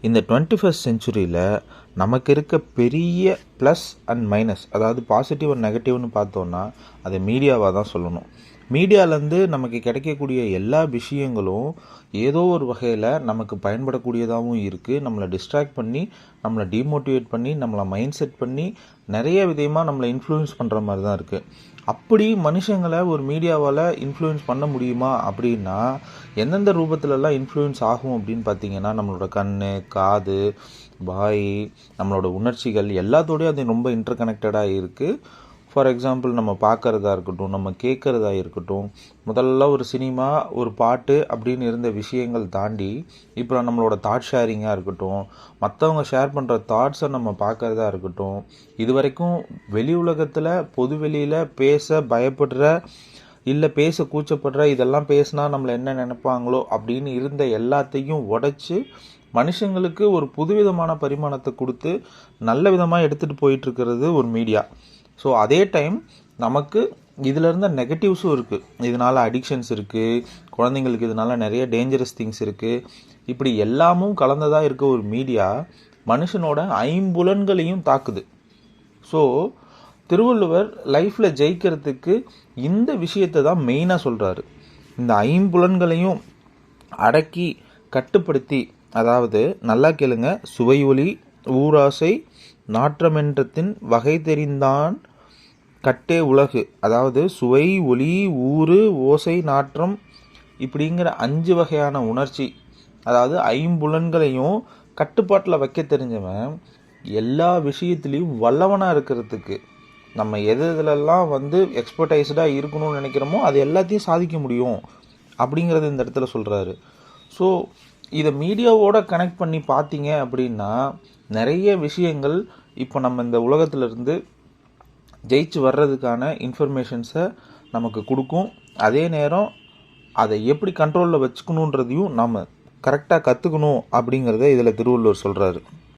இந்த 21st செஞ்சுரியில் நமக்கு இருக்க பெரிய ப்ளஸ் அண்ட் மைனஸ், அதாவது பாசிட்டிவ் அண்ட் நெகட்டிவ்னு பார்த்தோன்னா அது மீடியாவாக தான் சொல்லணும். மீடியாவிலேருந்து நமக்கு கிடைக்கக்கூடிய எல்லா விஷயங்களும் ஏதோ ஒரு வகையில் நமக்கு பயன்படக்கூடியதாகவும் இருக்குது. நம்மளை டிஸ்ட்ராக்ட் பண்ணி, நம்மளை டிமோட்டிவேட் பண்ணி, நம்மளை மைண்ட் செட் பண்ணி நிறைய விதமாக நம்மளை இன்ஃப்ளூயன்ஸ் பண்ணுற மாதிரி தான் இருக்குது. அப்படி மனுஷங்களை ஒரு மீடியாவால் இன்ஃப்ளூயன்ஸ் பண்ண முடியுமா அப்படின்னா, எந்தெந்த ரூபத்துலலாம் இன்ஃப்ளூயன்ஸ் ஆகும் அப்படின்னு பார்த்தீங்கன்னா, நம்மளோட கண், காது, வாய், நம்மளோட உணர்ச்சிகள் எல்லாத்தோடையும் அது ரொம்ப இன்டர் கனெக்டடாக இருக்குது. ஃபார் எக்ஸாம்பிள், நம்ம பார்க்குறதா இருக்கட்டும், நம்ம கேட்குறதா இருக்கட்டும், முதல்ல ஒரு சினிமா, ஒரு பாட்டு அப்படின்னு இருந்த விஷயங்கள் தாண்டி இப்போ நம்மளோட தாட் ஷேரிங்காக இருக்கட்டும், மற்றவங்க ஷேர் பண்ணுற தாட்ஸை நம்ம பார்க்குறதா இருக்கட்டும், இது வரைக்கும் வெளி உலகத்தில் பொது வெளியில் பேச பயப்படுற, இல்லை பேச கூச்சப்படுற, இதெல்லாம் பேசினா நம்மளை என்ன நினைப்பாங்களோ அப்படின்னு இருந்த எல்லாத்தையும் உடைச்சி மனுஷங்களுக்கு ஒரு புதுவிதமான பரிமாணத்தை கொடுத்து நல்ல விதமாக எடுத்துகிட்டு போயிட்டுருக்கிறது ஒரு மீடியா. ஸோ அதே டைம் நமக்கு இதில் இருந்த நெகட்டிவ்ஸும் இருக்குது. இதனால் அடிக்ஷன்ஸ் இருக்குது, குழந்தைங்களுக்கு இதனால் நிறைய டேஞ்சரஸ் திங்ஸ் இருக்குது. இப்படி எல்லாமும் கலந்ததாக இருக்க ஒரு மீடியா மனுஷனோட ஐம்புலன்களையும் தாக்குது. ஸோ திருவள்ளுவர் லைஃப்பில் ஜெயிக்கிறதுக்கு இந்த விஷயத்தை தான் மெயினாக சொல்கிறாரு. இந்த ஐம்புலன்களையும் அடக்கி கட்டுப்படுத்தி, அதாவது நல்லா கேளுங்க, சுவை ஒளி ஊராசை நாற்றமென்றத்தின் வகை தெரிந்தான் கட்டே உலகு. அதாவது சுவை, ஒளி, ஊறு, ஓசை, நாற்றம் இப்படிங்கிற 5 வகையான உணர்ச்சி, அதாவது ஐம்புலன்களையும் கட்டுப்பாட்டில் வைக்க தெரிஞ்சவன் எல்லா விஷயத்துலேயும் வல்லவனாக இருக்கிறதுக்கு, நம்ம எதுலெல்லாம் எக்ஸ்பர்டைஸ்டாக இருக்கணும்னு நினைக்கிறோமோ அது எல்லாத்தையும் சாதிக்க முடியும் அப்படிங்கிறது இந்த இடத்துல சொல்கிறாரு. ஸோ இதை மீடியாவோட கனெக்ட் பண்ணி பார்த்தீங்க அப்படின்னா நிறைய விஷயங்கள் இப்போ நம்ம இந்த உலகத்திலிருந்து ஜெயிச்சு வர்றதுக்கான இன்ஃபர்மேஷன்ஸை நமக்கு கொடுக்கும். அதே நேரம் அதை எப்படி கண்ட்ரோலில் வச்சுக்கணுன்றதையும் நம்ம கரெக்டாக கற்றுக்கணும் அப்படிங்கிறத இதில் திருவள்ளுவர் சொல்கிறாரு.